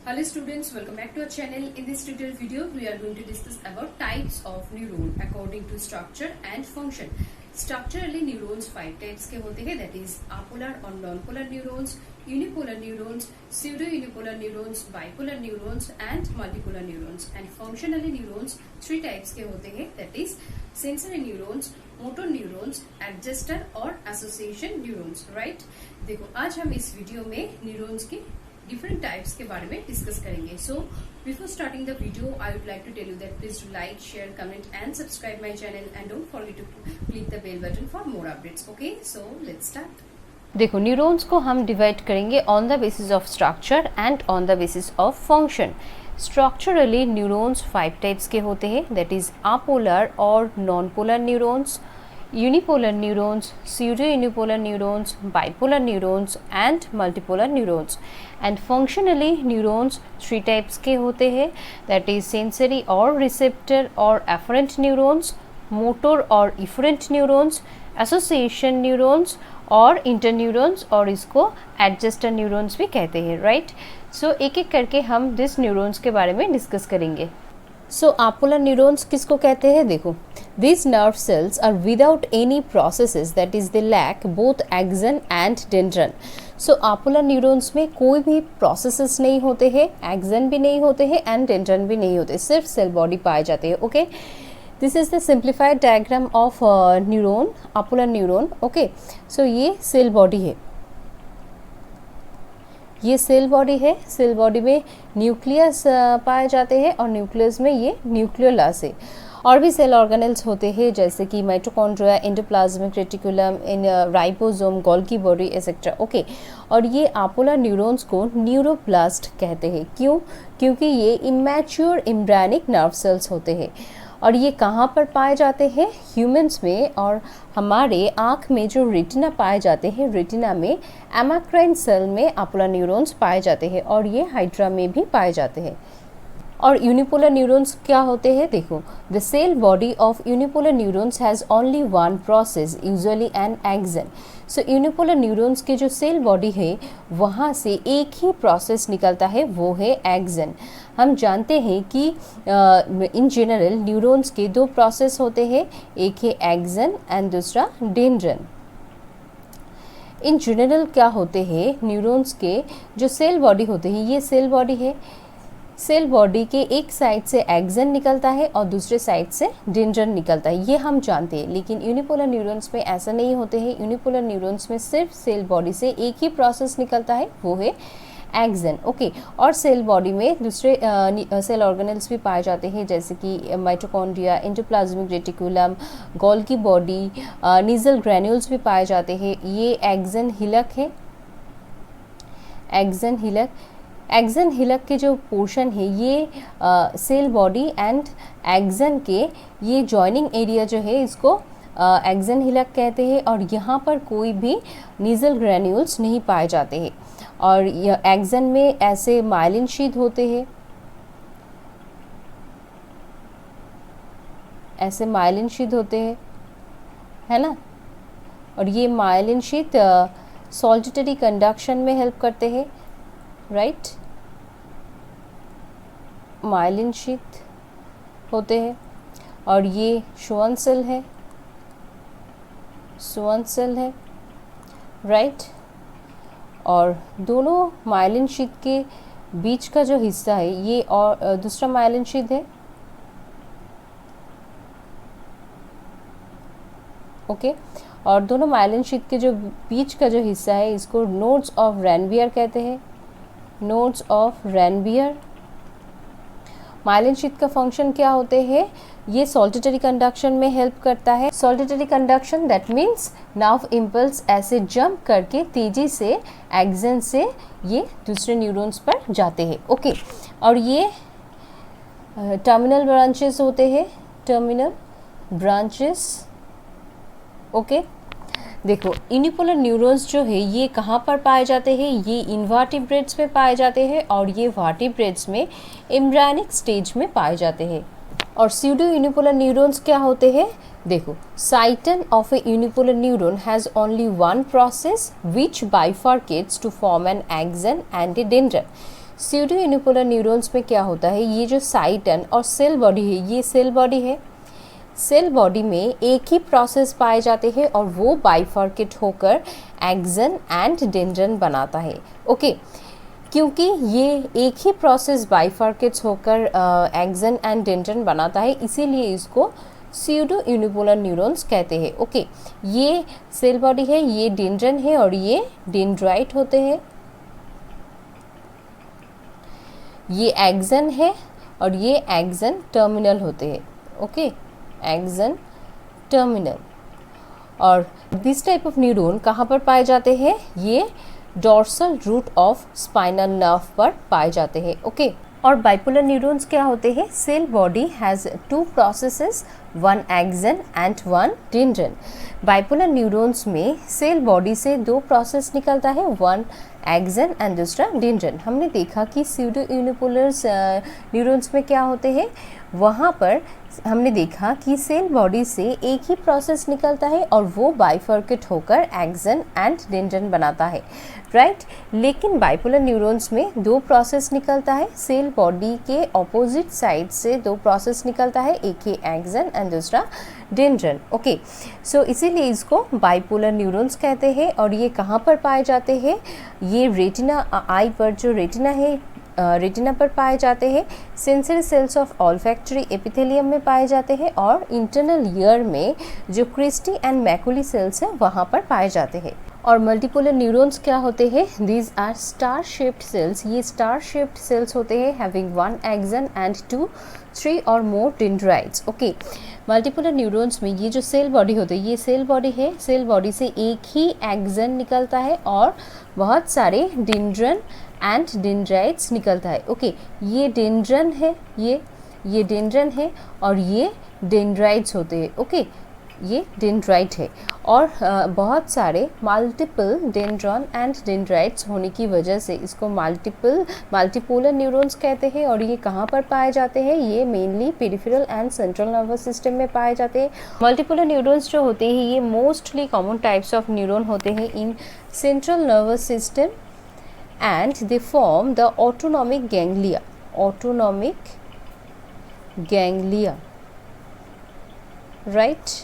Hello students, welcome back to our channel. In this tutorial video, we are going to discuss about types of neuron according to structure and function. Structurally neurons 5 types के होते हैं, that is apolar और non-polar neurons, unipolar neurons, pseudo-unipolar neurons, bipolar neurons and multipolar neurons. And functionally neurons 3 types के होते हैं, that is sensory neurons, motor neurons, adjuster और association neurons. Right? देखो आज हम इस वीडियो में neurons के डिफरेंट टाइप्स के बारे में डिस्कस करेंगे. So before starting the video I would like to tell you that please do like, share, comment and subscribe my channel and don't forget to click the bell button for more updates. Okay, so let's start. देखो, neurons को हम divide करेंगे on the basis of structure and on the basis of function. Structurally neurons 5 types के होते हैं, that is apolar और non polar neurons, unipolar neurons, pseudo-unipolar neurons, bipolar neurons and multipolar neurons. And functionally neurons 3 types के होते हैं, that is sensory और receptor और afferent neurons, motor और efferent neurons, association neurons और interneurons और इसको adjuster neurons भी कहते हैं. राइट? सो एक एक करके हम दिस न्यूरॉन्स के बारे में डिस्कस करेंगे. सो अपोलर न्यूरॉन्स किसको कहते हैं? देखो, these nerve cells are without any processes, that is they lack both axon and dendron. So apolar neurons में कोई भी processes नहीं होते हैं, axon भी नहीं होते हैं and dendron भी नहीं होते, सिर्फ cell body पाए जाते हैं. Okay, this is the simplified diagram of neuron, apolar neuron. Okay, so ये cell body है, ये सेल बॉडी है. सेल बॉडी में न्यूक्लियस पाए जाते हैं और न्यूक्लियस में ये न्यूक्लियोलस है. और भी सेल ऑर्गेनेल्स होते हैं जैसे कि माइटोकॉन्ड्रिया, एंडोप्लाज्मिक रेटिकुलम, इन ribosome, Golgi body etcetera. Okay, और ये अपोलर न्यूरॉन्स को न्यूरोप्लास्ट कहते हैं. क्यों? क्योंकि ये इमैच्योर एम्ब्रियोनिक नर्व सेल्स होते हैं. और ये कहाँ पर पाए जाते हैं? ह्यूमंस में. और हमारे आँख में जो रेटिना पाए जाते हैं, रेटिना में एमाक्राइन सेल में अपोलर न्यूरॉन्स पाए जाते हैं और ये हाइड्रा में भी पाए जाते हैं. और यूनिपोलर न्यूरॉन्स क्या होते हैं? देखो, the cell body of unipolar neurons has only one process, usually an axon. So unipolar neurons के जो सेल बॉडी है वहाँ से एक ही प्रोसेस निकलता है, वो है एक्सन. हम जानते हैं कि इन जनरल न्यूरॉन्स के 2 प्रोसेस होते हैं, एक है एक्सन एंड दूसरा डेंड्रन. इन जनरल क्या होते हैं, न्यूरॉन्स के जो सेल बॉडी होते हैं, ये सेल बॉडी है. सेल बॉडी के एक साइड से एक्सन निकलता है और दूसरे साइड से डेंड्रन निकलता है, ये हम जानते हैं. लेकिन यूनिपोलर न्यूरॉन्स में ऐसा नहीं होते हैं. यूनिपोलर न्यूरॉन्स में सिर्फ सेल बॉडी से एक ही प्रोसेस निकलता है, वो है एक्सन. ओके, और सेल बॉडी में दूसरे सेल ऑर्गेनेल्स भी पाए जाते हैं जैसे कि mitochondria, endoplasmic reticulum, Golgi body, nasal granules भी पाए जाते हैं. ये एक्सन हिलक है. एक्सन हिलक, एक्सन हिलक के जो पोर्शन है ये सेल बॉडी एंड एक्सन के ये जॉइनिंग एरिया जो है इसको एक्सन हिलक कहते हैं. और यहाँ पर कोई भी नीजल ग्रैन्यूल्स नहीं पाए जाते हैं. और एक्सन में ऐसे माइलिन शीथ होते हैं, ऐसे माइलिन शीथ होते हैं, है ना. और ये माइलिन शीथ सॉल्टिटरी कंडक्शन में हेल्प करते हैं. राइट, माइलिन शीथ होते हैं. और ये श्वसन सेल है, श्वसन सेल है. राइट, और दोनों माइलिन शीथ के बीच का जो हिस्सा है ये और दूसरा माइलिन शीथ है. ओके, और दोनों माइलिन शीथ के जो बीच का जो हिस्सा है इसको नोड्स ऑफ रैनवियर कहते हैं. Nodes of Ranvier. Myelin sheath का फंक्शन क्या होते हैं? ये सॉल्टिटरी कंडक्शन में हेल्प करता है. Saltatory conduction that means nerve impulse ऐसे जंप करके तेजी से एक्सन से ये दूसरे न्यूरॉन्स पर जाते हैं. ओके, और ये टर्मिनल ब्रांचेस होते हैं, टर्मिनल ब्रांचेस. ओके, देखो, यूनिपोलर न्यूरॉन्स जो है ये कहाँ पर पाए जाते हैं? ये इनवर्टिब्रेट्स में पाए जाते हैं और ये वर्टिब्रेट्स में एम्ब्रियोनिक स्टेज में पाए जाते हैं. और स्यूडो यूनिपोलर न्यूरॉन्स क्या होते हैं? देखो, cyton of a unipolar neuron has only one process which bifurcates to form an axon and a dendron. Pseudo unipolar neurons में क्या होता है, ये जो साइटन और सेल बॉडी है, ये सेल बॉडी है, सेल बॉडी में एक ही प्रोसेस पाए जाते हैं और वो बाइफर्केट होकर एक्सन एंड डेंड्रन बनाता है। ओके, क्योंकि ये एक ही प्रोसेस बाइफर्केट्स होकर एक्सन एंड डेंड्रन बनाता है, इसीलिए इसको स्यूडो यूनिपोलर न्यूरॉन्स कहते हैं। ओके, ये सेल बॉडी है, ये डेंड्रन है और ये डेंड्राइट होते हैं, ये एक्सन है और ये एक्सन टर्मिनल होते हैं। Okay, axon terminal. और दिस टाइप ऑफ न्यूरॉन कहाँ पर पाए जाते हैं, ये dorsal root of spinal nerve पर पाए जाते हैं। ओके, और बाइपोलर न्यूरॉन्स क्या होते हैं, cell body has two processes, one axon and one dendron. Bipolar neurons में सेल बॉडी से दो प्रोसेस निकलता है, वन एक्सन एंड दूसरा डेंड्रन। हमने देखा कि स्यूडो यूनिपोलर न्यूरॉन्स में क्या होते हैं, वहाँ पर हमने देखा कि सेल बॉडी से एक ही प्रोसेस निकलता है और वो बाइफर्केट होकर एक्सन एंड डेंड्रन बनाता है, राइट। लेकिन बाइपोलर न्यूरॉन्स में दो प्रोसेस निकलता है, सेल बॉडी के ऑपोजिट साइड से दो प्रोसेस निकलता है, एक ही एक्सन एंड दूसरा डेंड्रन। ओके, सो इसीलिए इसको बाइपोलर न्यूरॉन्स कहते हैं। और ये कहाँ पर पाए जाते हैं, ये रेटिना, आई पर जो रेटिना है, रेटिना पर पाए जाते हैं, sensory sales of olfactory epithelium में पाए जाते हैं और इंटरनल ईयर में जो क्रिस्टी एंड मैकुली सेल्स हैं वहाँ पर पाए जाते हैं। और मल्टीपोलर न्यूरॉन्स क्या होते हैं, these are star shaped cells. ये स्टार शेप्ड सेल्स होते हैं हैविंग वन एक्सन एंड 2, 3 और more dendrites. Okay, multipolar neurons में ये जो सेल बॉडी होती है, ये सेल बॉडी है, सेल बॉडी से एक ही एक्सन निकलता है और बहुत सारे डेंड्रन एंड डेंड्राइट्स निकलता है। ओके, ये डेंड्रन है, ये डेंड्रन है और ये डेंड्राइट्स होते हैं। ओके, ये डेंड्राइट है और बहुत सारे मल्टीपल डेंड्रॉन एंड डेंड्राइट्स होने की वजह से इसको मल्टीपोलर न्यूरॉन्स कहते हैं। और ये कहाँ पर पाए जाते हैं, ये mainly peripheral and central nervous system में पाए जाते हैं। मल्टीपोलर न्यूरॉन्स जो होते हैं ये mostly common types of neuron होते हैं in central nervous system and they form the autonomic ganglia, right।